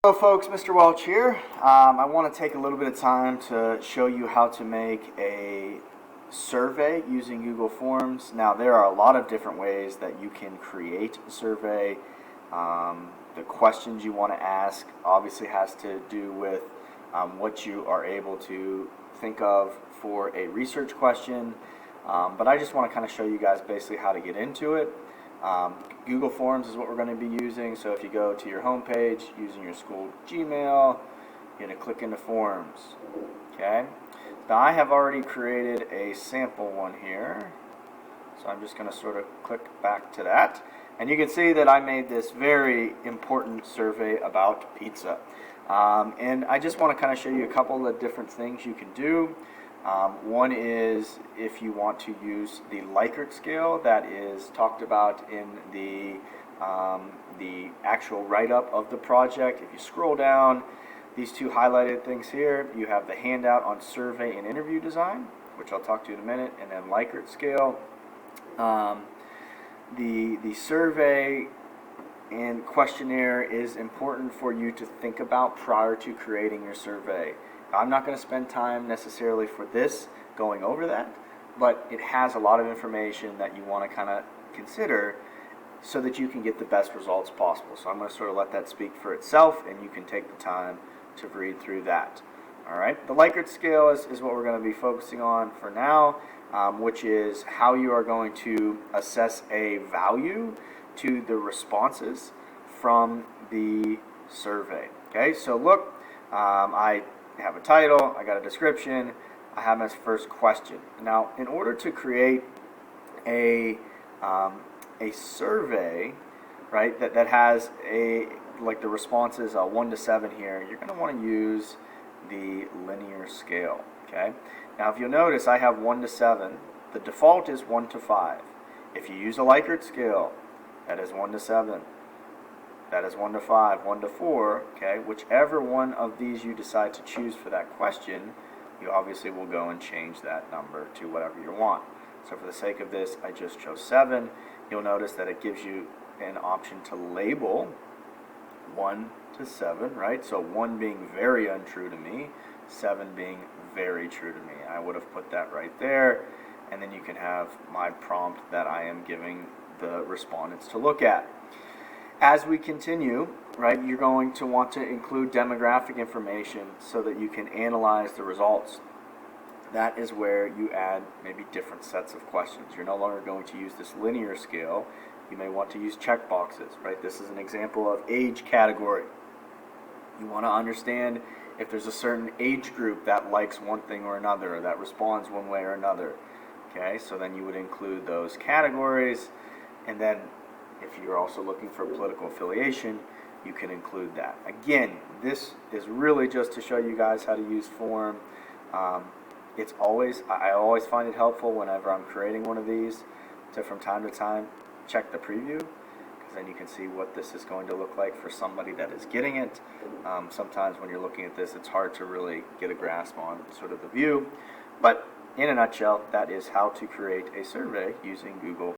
Hello folks, Mr. Welch here. I want to take a little bit of time to show you how to make a survey using Google Forms. Now there are a lot of different ways that you can create a survey. The questions you want to ask obviously has to do with what you are able to think of for a research question. But I just want to kind of show you guys basically how to get into it. Google Forms is what we're going to be using, so if you go to your home page using your school Gmail, you're going to click into Forms. Okay. Now I have already created a sample one here, so I'm just going to sort of click back to that, and you can see that I made this very important survey about pizza. And I just want to kind of show you a couple of different things you can do. One is if you want to use the Likert scale that is talked about in the actual write-up of the project. If you scroll down, these two highlighted things here, you have the handout on survey and interview design, which I'll talk to you in a minute, and then Likert scale. The survey and questionnaire is important for you to think about prior to creating your survey. I'm not going to spend time necessarily for this going over that, but it has a lot of information that you want to kind of consider so that you can get the best results possible. So I'm going to sort of let that speak for itself, and you can take the time to read through that. All right, the Likert scale is what we're going to be focusing on for now, which is how you are going to assess a value to the responses from the survey. Okay, so look, I have a title, I got a description, I have my first question. Now, in order to create a survey, right, that has like the responses 1 to 7 here, you're going to want to use the linear scale. Okay. Now, if you'll notice, I have 1 to 7. The default is 1 to 5. If you use a Likert scale, that is 1 to 7. That is 1 to 5, 1 to 4, okay? Whichever one of these you decide to choose for that question, you obviously will go and change that number to whatever you want. So for the sake of this, I just chose 7. You'll notice that it gives you an option to label 1 to 7, right? So 1 being very untrue to me, 7 being very true to me. I would have put that right there, and then you can have my prompt that I am giving the respondents to look at. As we continue, right, you're going to want to include demographic information so that you can analyze the results. That is where you add maybe different sets of questions. You're no longer going to use this linear scale. You may want to use checkboxes, right? This is an example of age category. You want to understand if there's a certain age group that likes one thing or another, or that responds one way or another. Okay, so then you would include those categories, and then if you're also looking for political affiliation, you can include that. Again, this is really just to show you guys how to use form. I always find it helpful whenever I'm creating one of these to, from time to time, check the preview, because then you can see what this is going to look like for somebody that is getting it. Sometimes when you're looking at this, it's hard to really get a grasp on sort of the view, but in a nutshell, that is how to create a survey using Google